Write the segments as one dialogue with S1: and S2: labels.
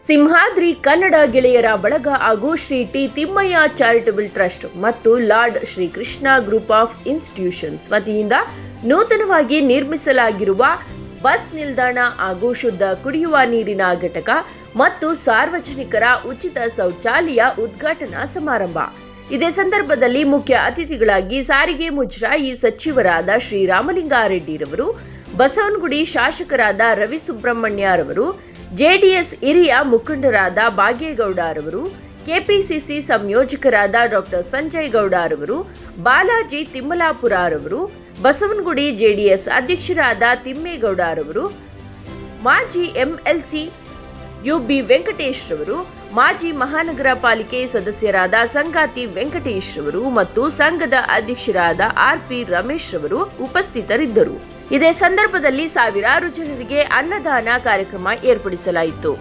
S1: ಸಿಂಹಾದ್ರಿ ಕನ್ನಡ ಗೆಳೆಯರ ಬಳಗ ಹಾಗೂ Shri T Thimmaiah charitable trust ಮತ್ತು lord Shri Krishna group of institutions ವತಿಯಿಂದ ನೂತನವಾಗಿ ನಿರ್ಮಿಸಲಾಗಿರುವ ಬಸ್ ನಿಲ್ದಾಣ ಹಾಗೂ ಶುದ್ಧ ಕುಡಿಯುವ ನೀರಿನ ಘಟಕ ಮತ್ತು ಸಾರ್ವಜನಿಕರ ಉಚಿತ ಶೌಚಾಲಯ ಉದ್ಘಾಟನಾ ಸಮಾರಂಭ. ಇದೇ ಸಂದರ್ಭದಲ್ಲಿ ಮುಖ್ಯ ಅತಿಥಿಗಳಾಗಿ ಸಾರಿಗೆ ಮುಜರಾಯಿ ಸಚಿವರಾದ ಶ್ರೀ ರಾಮಲಿಂಗಾರೆಡ್ಡಿರವರು, ಬಸವನಗುಡಿ ಶಾಸಕರಾದ ರವಿ ಸುಬ್ರಹ್ಮಣ್ಯರವರು, ಜೆಡಿಎಸ್ ಹಿರಿಯ ಮುಖಂಡರಾದ ಭಾಗ್ಯೇಗೌಡರವರು, ಕೆಪಿಸಿಸಿ ಸಂಯೋಜಕರಾದ ಡಾಕ್ಟರ್ ಸಂಜಯ್ ಗೌಡರವರು, ಬಾಲಾಜಿ ತಿಮ್ಮಲಾಪುರರವರು, ಬಸವನಗುಡಿ ಜೆಡಿಎಸ್ ಅಧ್ಯಕ್ಷರಾದ ತಿಮ್ಮೇಗೌಡರವರು, ಮಾಜಿ ಎಂಎಲ್ಸಿ ಯುಬಿ ವೆಂಕಟೇಶ್ ರವರು, ಮಾಜಿ ಮಹಾನಗರ ಪಾಲಿಕೆ ಸದಸ್ಯರಾದ ಸಂಗಾತಿ ವೆಂಕಟೇಶ್ ರವರು ಮತ್ತು ಸಂಘದ ಅಧ್ಯಕ್ಷರಾದ ಆರ್ಪಿ ರಮೇಶ್ ರವರು ಉಪಸ್ಥಿತರಿದ್ದರು. ಇದೇ ಸಂದರ್ಭದಲ್ಲಿ ಸಾವಿರಾರು ಜನರಿಗೆ ಅನ್ನದಾನ ಕಾರ್ಯಕ್ರಮ ಏರ್ಪಡಿಸಲಾಯಿತು.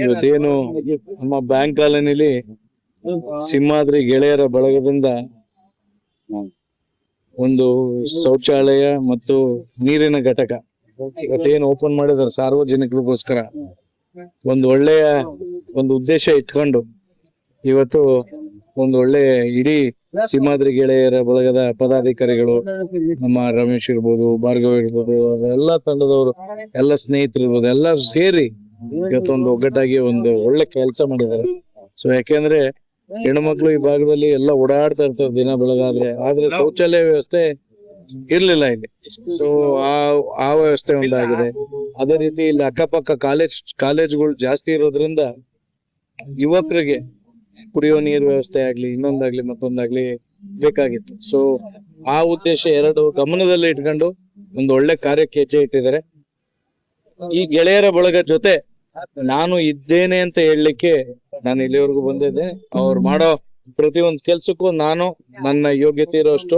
S2: ಇವತ್ತೇನು ನಮ್ಮ ಬ್ಯಾಂಕ್ ಕಾಲೋನಿಲಿ ಸಿಂಹಾದ್ರಿ ಗೆಳೆಯರ ಬಳಗದಿಂದ ಒಂದು ಶೌಚಾಲಯ ಮತ್ತು ನೀರಿನ ಘಟಕ ಇವತ್ತೇನು ಓಪನ್ ಮಾಡಿದಾರೆ ಸಾರ್ವಜನಿಕರಿಗೋಸ್ಕರ ಒಂದು ಒಳ್ಳೆಯ ಒಂದು ಉದ್ದೇಶ ಇಟ್ಕೊಂಡು ಇವತ್ತು ಒಂದು ಒಳ್ಳೆ ಇಡೀ ಸಿಂಹಾದ್ರಿ ಗೆಳೆಯರ ಬಳಗದ ಪದಾಧಿಕಾರಿಗಳು, ನಮ್ಮ ರಮೇಶ್ ಇರ್ಬೋದು, ಭಾರ್ಗವ್ ಇರ್ಬೋದು, ಎಲ್ಲ ತಂಡದವರು, ಎಲ್ಲ ಸ್ನೇಹಿತರು ಇರ್ಬೋದು, ಎಲ್ಲ ಸೇರಿ ಇವತ್ತೊಂದು ಒಗ್ಗಟ್ಟಾಗಿ ಒಂದು ಒಳ್ಳೆ ಕೆಲಸ ಮಾಡಿದ್ದಾರೆ. ಸೊ ಯಾಕೆಂದ್ರೆ ಹೆಣ್ಮಕ್ಳು ಈ ಭಾಗದಲ್ಲಿ ಎಲ್ಲ ಓಡಾಡ್ತಾ ಇರ್ತಾರೆ ದಿನ ಬೆಳಗಾದ್ರೆ, ಆದ್ರೆ ಶೌಚಾಲಯ ವ್ಯವಸ್ಥೆ ಇರ್ಲಿಲ್ಲ ಇಲ್ಲಿ. ಸೊ ಆ ವ್ಯವಸ್ಥೆ ಒಂದಾಗಿದೆ. ಅದೇ ರೀತಿ ಇಲ್ಲಿ ಅಕ್ಕಪಕ್ಕ ಕಾಲೇಜ್ಗಳು ಜಾಸ್ತಿ ಇರೋದ್ರಿಂದ ಯುವಕರಿಗೆ ಕುಡಿಯೋ ನೀರು ವ್ಯವಸ್ಥೆ ಆಗ್ಲಿ, ಇನ್ನೊಂದಾಗ್ಲಿ ಮತ್ತೊಂದಾಗ್ಲಿ ಬೇಕಾಗಿತ್ತು. ಸೊ ಆ ಉದ್ದೇಶ ಎರಡು ಗಮನದಲ್ಲಿ ಇಟ್ಕೊಂಡು ಒಂದು ಒಳ್ಳೆ ಕಾರ್ಯಕ್ಕೆ ಹೆಜ್ಜೆ ಇಟ್ಟಿದ್ದಾರೆ. ಈ ಗೆಳೆಯರ ಬಳಗ ಜೊತೆ ನಾನು ಇದ್ದೇನೆ ಅಂತ ಹೇಳಲಿಕ್ಕೆ ನಾನು ಇಲ್ಲಿವರೆಗೂ ಬಂದಿದ್ದೆ. ಅವ್ರು ಮಾಡೋ ಪ್ರತಿಯೊಂದು ಕೆಲ್ಸಕ್ಕೂ ನಾನು ನನ್ನ ಯೋಗ್ಯತೆ ಇರೋಷ್ಟು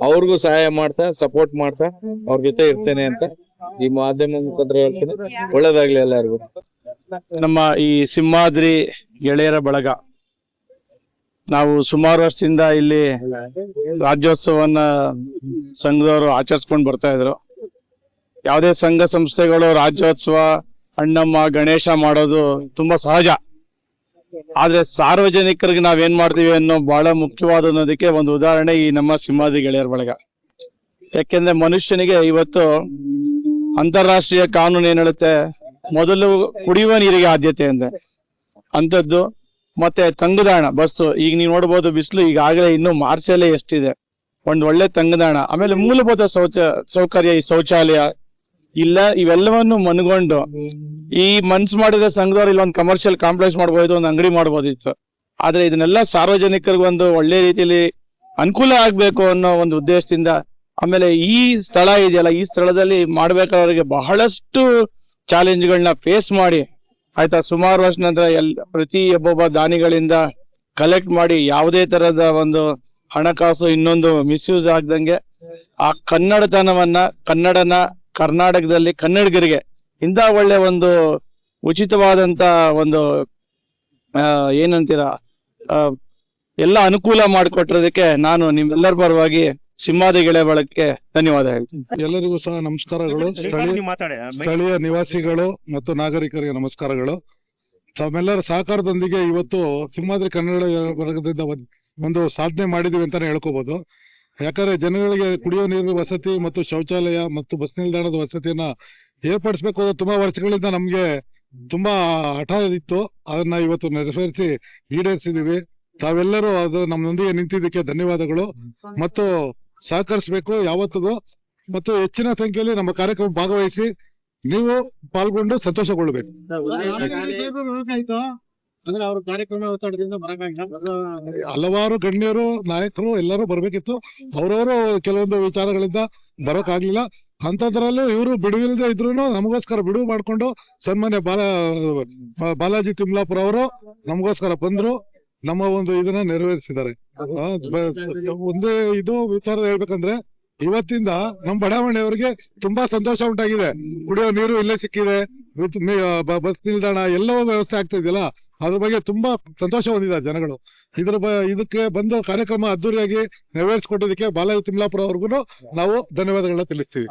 S2: ಅವ್ರಿಗೂ ಸಹಾಯ ಮಾಡ್ತಾ, ಸಪೋರ್ಟ್ ಮಾಡ್ತಾ ಅವ್ರ ಜೊತೆ ಇರ್ತೇನೆ ಅಂತ ಈ ಮಾಧ್ಯಮ ಮುಖಾಂತರ ಹೇಳ್ತೇನೆ. ಒಳ್ಳೇದಾಗ್ಲಿ ಎಲ್ಲರಿಗೂ.
S3: ನಮ್ಮ ಈ ಸಿಂಹಾದ್ರಿ ಗೆಳೆಯರ ಬಳಗ ನಾವು ಸುಮಾರು ವರ್ಷದಿಂದ ಇಲ್ಲಿ ರಾಜ್ಯೋತ್ಸವವನ್ನ ಸಂಘದವರು ಆಚರಿಸ್ಕೊಂಡು ಬರ್ತಾ ಇದ್ರು. ಯಾವುದೇ ಸಂಘ ಸಂಸ್ಥೆಗಳು ರಾಜ್ಯೋತ್ಸವ, ಅಣ್ಣಮ್ಮ, ಗಣೇಶ ಮಾಡೋದು ತುಂಬಾ ಸಹಜ. ಆದ್ರೆ ಸಾರ್ವಜನಿಕರಿಗೆ ನಾವೇನ್ ಮಾಡ್ತೀವಿ ಅನ್ನೋ ಬಹಳ ಮುಖ್ಯವಾದ ಅನ್ನೋದಕ್ಕೆ ಒಂದು ಉದಾಹರಣೆ ಈ ನಮ್ಮ ಸಿಂಹಾದ್ರಿ ಗೆಳೆಯರ ಬಳಗ. ಯಾಕೆಂದ್ರೆ ಮನುಷ್ಯನಿಗೆ ಇವತ್ತು ಅಂತಾರಾಷ್ಟ್ರೀಯ ಕಾನೂನು ಏನ್ ಹೇಳುತ್ತೆ, ಮೊದಲು ಕುಡಿಯುವ ನೀರಿಗೆ ಆದ್ಯತೆ ಅಂದೆ ಅಂತದ್ದು. ಮತ್ತೆ ತಂಗುದಾಣ ಬಸ್ಸು, ಈಗ ನೀವು ನೋಡ್ಬೋದು ಬಿಸಿಲು ಈಗಾಗಲೇ ಇನ್ನು ಮಾರ್ಚಲ್ಲೇ ಎಷ್ಟಿದೆ. ಒಂದ್ ಒಳ್ಳೆ ತಂಗುದಾಣ, ಆಮೇಲೆ ಮೂಲಭೂತ ಸೌಕರ್ಯ, ಈ ಶೌಚಾಲಯ ಇಲ್ಲ, ಇವೆಲ್ಲವನ್ನು ಮನಗೊಂಡು ಈ ಮನ್ಸು ಮಾಡಿದ ಸಂಘದವ್ರು ಇಲ್ಲಿ ಒಂದು ಕಮರ್ಷಿಯಲ್ ಕಾಂಪ್ಲೆಕ್ಸ್ ಮಾಡ್ಬೋದು, ಒಂದು ಅಂಗಡಿ ಮಾಡ್ಬೋದಿತ್ತು. ಆದ್ರೆ ಇದನ್ನೆಲ್ಲ ಸಾರ್ವಜನಿಕರಿಗೆ ಒಂದು ಒಳ್ಳೆ ರೀತಿಯಲ್ಲಿ ಅನುಕೂಲ ಆಗ್ಬೇಕು ಅನ್ನೋ ಒಂದು ಉದ್ದೇಶದಿಂದ, ಆಮೇಲೆ ಈ ಸ್ಥಳ ಇದೆಯಲ್ಲ, ಈ ಸ್ಥಳದಲ್ಲಿ ಮಾಡ್ಬೇಕಾದವರಿಗೆ ಬಹಳಷ್ಟು ಚಾಲೆಂಜ್ಗಳನ್ನ ಫೇಸ್ ಮಾಡಿ ಆಯ್ತಾ, ಸುಮಾರು ವರ್ಷ ನಂತರ ಪ್ರತಿ ಒಬ್ಬೊಬ್ಬ ದಾನಿಗಳಿಂದ ಕಲೆಕ್ಟ್ ಮಾಡಿ ಯಾವುದೇ ತರದ ಒಂದು ಹಣಕಾಸು ಇನ್ನೊಂದು ಮಿಸ್ಯೂಸ್ ಆಗ್ದಂಗೆ ಆ ಕನ್ನಡನ ಕರ್ನಾಟಕದಲ್ಲಿ ಕನ್ನಡಿಗರಿಗೆ ಇಂಥ ಒಳ್ಳೆ ಒಂದು ಉಚಿತವಾದಂತ ಒಂದು ಏನಂತೀರಾ ಎಲ್ಲ ಅನುಕೂಲ ಮಾಡಿಕೊಟ್ಟಿರೋದಕ್ಕೆ ನಾನು ನಿಮ್ಮೆಲ್ಲರ ಪರವಾಗಿ ಸಿಂಹಾದ್ರಿ ಗೆಳೆಯ ಬಳಗಕ್ಕೆ ಧನ್ಯವಾದ ಹೇಳ್ತೀನಿ.
S4: ಎಲ್ಲರಿಗೂ ಸಹ ನಮಸ್ಕಾರಗಳು. ಸ್ಥಳೀಯ ನಿವಾಸಿಗಳು ಮತ್ತು ನಾಗರಿಕರಿಗೆ ನಮಸ್ಕಾರಗಳು. ತಾವೆಲ್ಲರ ಸಹಕಾರದೊಂದಿಗೆ ಇವತ್ತು ಸಿಂಹಾದ್ರಿ ಕನ್ನಡ ಬಳಗದಿಂದ ಒಂದು ಸಾಧನೆ ಮಾಡಿದೀವಿ ಅಂತಾನೆ ಹೇಳ್ಕೋಬಹುದು. ಯಾಕಂದ್ರೆ ಜನಗಳಿಗೆ ಕುಡಿಯೋ ನೀರು ವಸತಿ ಮತ್ತು ಶೌಚಾಲಯ ಮತ್ತು ಬಸ್ ನಿಲ್ದಾಣದ ವಸತಿಯನ್ನ ಏರ್ಪಡಿಸಬೇಕು ಅನ್ನೋ ತುಂಬಾ ವರ್ಷಗಳಿಂದ ನಮ್ಗೆ ತುಂಬಾ ಹಠ ಇತ್ತು. ಅದನ್ನ ಇವತ್ತು ನೆರವೇರಿಸಿ ಈಡೇರಿಸಿದೀವಿ. ತಾವೆಲ್ಲರೂ ಅದು ನಮ್ಮೊಂದಿಗೆ ನಿಂತಿದ್ದಕ್ಕೆ ಧನ್ಯವಾದಗಳು ಮತ್ತು ಸಹಕರಿಸಬೇಕು ಯಾವತ್ತಿಗೂ. ಮತ್ತು ಹೆಚ್ಚಿನ ಸಂಖ್ಯೆಯಲ್ಲಿ ನಮ್ಮ ಕಾರ್ಯಕ್ರಮ ಭಾಗವಹಿಸಿ ನೀವು ಪಾಲ್ಗೊಂಡು ಸಂತೋಷಗೊಳ್ಳಬೇಕು. ಹಲವಾರು ಗಣ್ಯರು ನಾಯಕರು ಎಲ್ಲರೂ ಬರ್ಬೇಕಿತ್ತು. ಅವರವರು ಕೆಲವೊಂದು ವಿಚಾರಗಳಿಂದ ಬರೋಕ್ಕಾಗ್ಲಿಲ್ಲ. ಅಂತದ್ರಲ್ಲೂ ಇವರು ಬಿಡುವಿಲ್ಲದೆ ಇದ್ರು ನಮಗೋಸ್ಕರ ಬಿಡುವು ಮಾಡ್ಕೊಂಡು ಸನ್ಮಾನ್ಯ ಬಾಲಾಜಿ ತಿಮ್ಲಾಪುರ ಅವರು ನಮಗೋಸ್ಕರ ಬಂದ್ರು, ನಮ್ಮ ಒಂದು ಇದನ್ನ ನೆರವೇರಿಸಿದ್ದಾರೆ. ಒಂದೇ ಇದು ವಿಚಾರ ಹೇಳ್ಬೇಕಂದ್ರೆ ಇವತ್ತಿಂದ ನಮ್ಮ ಬಡಾವಣೆಯವರಿಗೆ ತುಂಬಾ ಸಂತೋಷ ಉಂಟಾಗಿದೆ. ಕುಡಿಯೋ ನೀರು ಇಲ್ಲೇ ಸಿಕ್ಕಿದೆ, ಬಸ್ ನಿಲ್ದಾಣ ಎಲ್ಲವೂ ವ್ಯವಸ್ಥೆ ಆಗ್ತಾ ಇದೆಯಲ್ಲ, ಅದ್ರ ಬಗ್ಗೆ ತುಂಬಾ ಸಂತೋಷ ಹೊಂದಿದ್ದಾರೆ ಜನಗಳು. ಇದಕ್ಕೆ ಬಂದು ಕಾರ್ಯಕ್ರಮ ಅದ್ದೂರಿಯಾಗಿ ನೆರವೇರಿಸಿಕೊಟ್ಟಿದ್ದಕ್ಕೆ ಬಾಲಾಜಿ ತಿಮ್ಲಾಪುರ ಅವ್ರಿಗೂ ನಾವು ಧನ್ಯವಾದಗಳನ್ನ ತಿಳಿಸ್ತೀವಿ.